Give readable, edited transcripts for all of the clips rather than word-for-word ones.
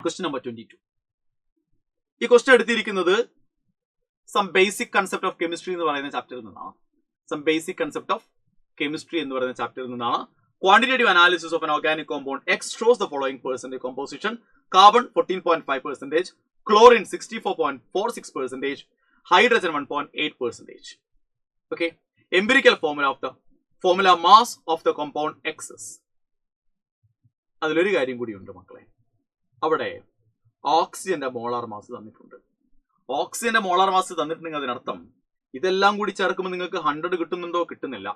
Question number 22. ഈ question എടുത്തിരിക്കുന്നത് some basic concept of chemistry എന്ന് പറയുന്ന ചാപ്റ്ററിൽ നിന്നാണ്. Some basic concept of chemistry എന്ന് പറയുന്ന ചാപ്റ്ററിൽ നിന്നാണ്. Quantitative analysis of an organic compound X shows the following percentage composition: carbon 14.5%, chlorine 64.46%, hydrogen 1.8%. Okay. Empirical formula mass of the compound X is. അതിലൊരു കാര്യം കൂടിയുണ്ട് മക്കളെ. അവിടെ ഓക്സിജന്റെ മോളാർ മാസ് തന്നിട്ടുണ്ട്. ഓക്സിജന്റെ മോളാർ മാസ് തന്നിട്ടുണ്ടെങ്കിൽ അതിനർത്ഥം ഇതെല്ലാം കൂടി ചേർക്കുമ്പോൾ നിങ്ങൾക്ക് 100 കിട്ടുന്നുണ്ടോ? കിട്ടുന്നില്ല.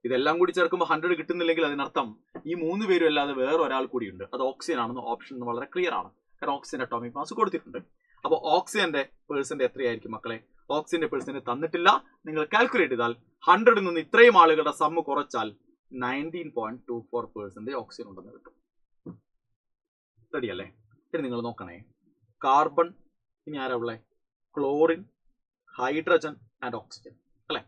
ഇതെല്ലാം കൂടി ചേർക്കുമ്പോൾ 100 കിട്ടുന്നില്ലെങ്കിൽ അതിനർത്ഥം ഈ 3 പേരും അല്ലാതെ വേറെ ഒരാൾ കൂടിയുണ്ട്. അത് ഓക്സിജൻ ആണെന്ന് ഓപ്ഷൻ വളരെ ക്ലിയർ ആണ്. കാരണം ഓക്സിജൻ അറ്റോമിക് മാസ് കൊടുത്തിട്ടുണ്ട്. അപ്പോൾ ഓക്സിജന്റെ പേഴ്സന്റ് എത്രയായിരിക്കും മക്കളെ? ഓക്സിജന്റെ പേഴ്സന്റ് തന്നിട്ടില്ല. നിങ്ങൾ കാൽക്കുലേറ്റ് ചെയ്താൽ 100ൽ നിന്ന് ഇത്രയും ആളുകളുടെ സമ്മ് കുറച്ചാൽ 19.24% ഓക്സിജൻ ഉണ്ടെന്ന് കിട്ടും. റെഡി അല്ലേ? ഇനി നിങ്ങൾ നോക്കണേ. കാർബൺ, ഇനി ആരാ ഉള്ളത്? ക്ലോറിൻ, ഹൈഡ്രജൻ ആൻഡ് ഓക്സിജൻ അല്ലെ?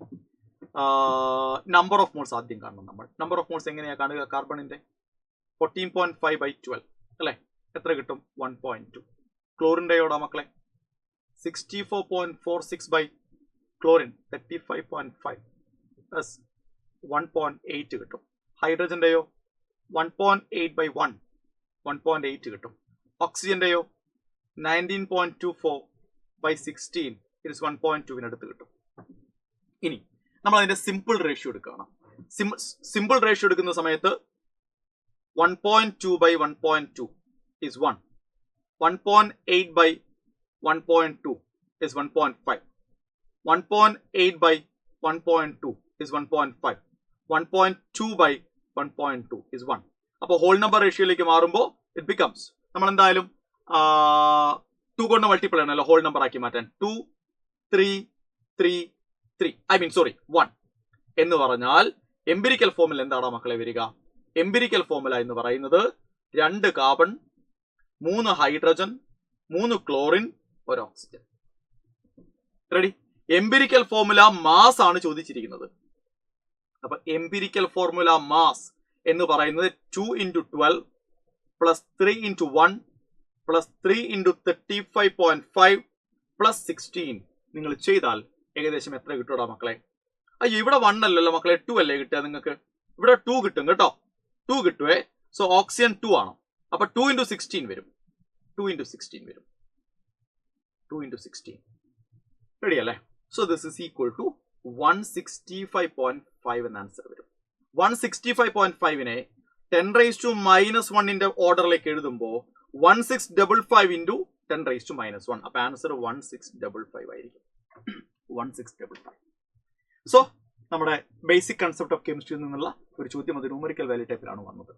നമ്പർ ഓഫ് മോൾസ് ആദ്യം കാണണം. നമ്മൾ നമ്പർ ഓഫ് മോൾസ് എങ്ങനെയാ കാണുക? കാർബണിന്റെ 14.5/12 അല്ലെ? എത്ര കിട്ടും? 1.2. ക്ലോറിൻ്റെയോടാ മക്കളെ 64.46 ക്ലോറിൻ 35.5 പ്ലസ് 1.8 കിട്ടും. ഹൈഡ്രജന്റെയോ 1.8/1 1.8 കിട്ടും. ഓക്സിജന്റെയോ 19.24/16 ഇറ്റ് 1.2 കിട്ടും. ഇനി നമ്മൾ അതിന്റെ സിമ്പിൾ റേഷ്യോ എടുക്കണം. സിമ്പിൾ റേഷ്യോ എടുക്കുന്ന സമയത്ത് 1.2/1.2 is 1. 1.8/1.2 is 1.5. 1.8/1.2 is 1.5. 1.2/1.2 is 1. അപ്പോൾ ഹോൾ നമ്പർ റേഷ്യോയിലേക്ക് മാറുമ്പോൾ ഇറ്റ് ബിക്കംസ്, നമ്മൾ എന്തായാലും 2 കൊണ്ട് മൾട്ടിപ്പിൾ ആണല്ലോ ഹോൾ നമ്പർ ആക്കി മാറ്റാൻ. 2 3 3 3 1 എന്ന് പറഞ്ഞാൽ എംപിരിക്കൽ ഫോർമുല എന്താണ് മക്കളെ വരിക? എംപിരിക്കൽ ഫോർമുല എന്ന് പറയുന്നത് 2 carbon, 3 hydrogen, 3 chlorine, 1 oxygen. Ready? Empirical formula mass ആണ് ചോദിച്ചിരിക്കുന്നത്. അപ്പൊ എംപിരിക്കൽ ഫോർമുല മാസ് എന്ന് പറയുന്നത് 2 × 12 പ്ലസ് 3 × 1 പ്ലസ് 3 × 35.5 പ്ലസ് 16 നിങ്ങൾ ചെയ്താൽ ഏകദേശം എത്ര കിട്ടൂടാ മക്കളെ? അയ്യോ, ഇവിടെ 1 അല്ലല്ലോ മക്കളെ, 2 അല്ലേ കിട്ടുക നിങ്ങൾക്ക്? ഇവിടെ 2 കിട്ടും കേട്ടോ. 2 കിട്ടുവേ. സോ ഓക്സിജൻ 2 ആണ്. അപ്പൊ 2 × 16 വരും. 2 × 16 വരും. 2 × 16 റെഡി അല്ലേ? So this is equal to 165.5 എന്ന ആൻസർ വരും. 165.5നെ 10⁻⁻1 ഓർഡറിലേക്ക് എഴുതുമ്പോൾ 1655 × 10⁻⁻1. അപ്പൊ ആൻസർ 1655 ആയിരിക്കും. 1655. സോ നമ്മുടെ ബേസിക് കൺസെപ്റ്റ് ഓഫ് കെമിസ്ട്രിയിൽ നിന്നുള്ള ഒരു ചോദ്യം അത് ന്യൂമറിക്കൽ വാല്യൂ ടൈപ്പിലാണ് വന്നത്.